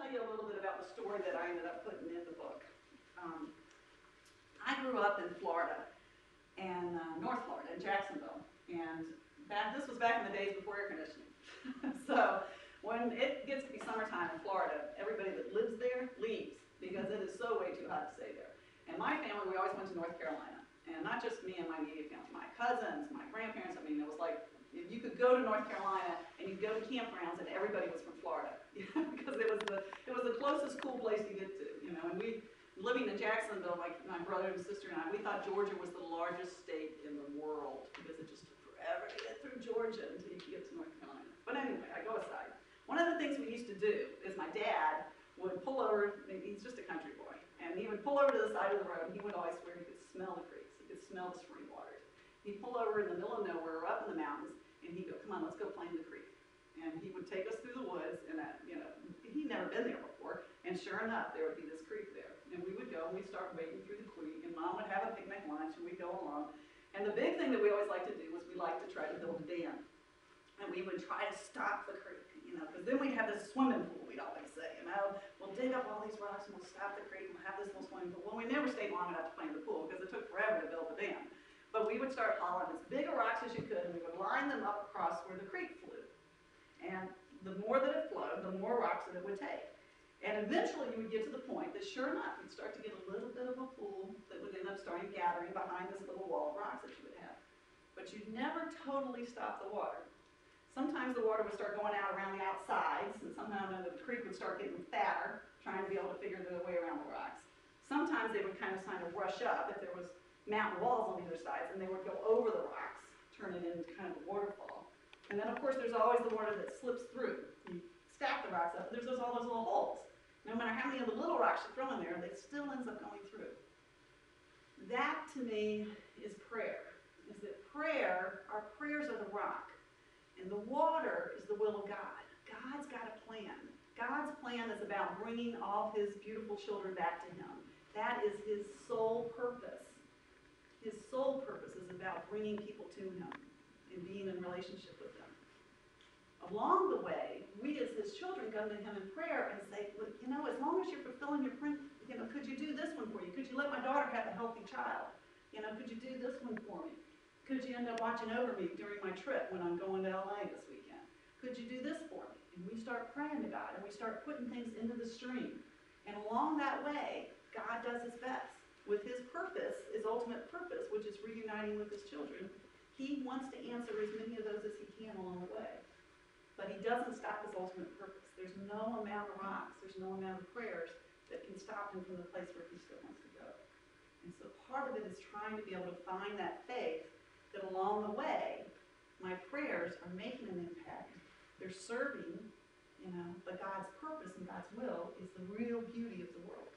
tell you a little bit about the story that I ended up putting in the book. I grew up in Florida, and North Florida, in Jacksonville, and this was back in the days before air conditioning. So when it gets to be summertime in Florida, everybody that lives there leaves because it is so way too hot to stay there. And my family, we always went to North Carolina, and not just me and my immediate family, my cousins, my grandparents. I mean, it was like you could go to North Carolina and you'd go to campgrounds, and everybody was from Florida because it was the closest cool place to get to, you know. And we, living in Jacksonville, like my brother and sister and I, we thought Georgia was the largest state in the world because it just took forever to get through Georgia until you could get to North Carolina. But anyway, I go aside. One of the things we used to do is my dad would pull over, he's just a country boy, and he would pull over to the side of the road, and he would always swear he could smell the creeks, he could smell the spring waters. He'd pull over in the middle of nowhere, up in the mountains, and he'd go, come on, let's go play in the creek. And he would take us through the woods, and you know, he'd never been there before, and sure enough, there would be this creek there. And we would go, and we'd start wading through the creek, and Mom would have a picnic lunch, and we'd go along. And the big thing that we always liked to do was we liked to try to build a dam. And we would try to stop the creek, you know, because then we'd have this swimming pool, we'd always say, you know. We'll dig up all these rocks, and we'll stop the creek, and we'll have this little swimming pool. Well, we never stayed long enough to play in the pool, because it took forever to build the dam. But we would start hauling as big a rocks as you could, and we would line them up across where the creek flew. And the more that it flowed, the more rocks that it would take. And eventually you would get to the point that sure enough, you'd start to get a little bit of a pool that would end up starting gathering behind this little wall of rocks that you would have. But you'd never totally stop the water. Sometimes the water would start going out around the outsides, and somehow the creek would start getting fatter, trying to be able to figure their way around the rocks. Sometimes they would kind of rush up if there was mountain walls on either side, and they would go over the rocks, turn it into kind of a waterfall. And then of course there's always the water that slips through. You stack the rocks up, there's all those little holes. No matter how many of the little rocks you throw in there, they still ends up going through. That to me is prayer. Is that prayer, our prayers are the rock. And the water is the will of God. God's got a plan. God's plan is about bringing all his beautiful children back to him. That is his sole purpose. His sole purpose is about bringing people to him and being in relationship with them. Along the way, we as his children come to him in prayer and say, well, you know, as long as you're fulfilling your print, you know, could you do this one for you? Could you let my daughter have a healthy child? You know, could you do this one for me? Could you end up watching over me during my trip when I'm going to LA this weekend? Could you do this for me? And we start praying to God, and we start putting things into the stream. And along that way, God does his best. With his purpose, his ultimate purpose, which is reuniting with his children, he wants to answer as many of those as he can along the way. But he doesn't stop his ultimate purpose. There's no amount of rocks, there's no amount of prayers that can stop him from the place where he still wants to go. And so part of it is trying to be able to find that faith that along the way, my prayers are making an impact. They're serving, you know, but God's purpose and God's will is the real beauty of the world.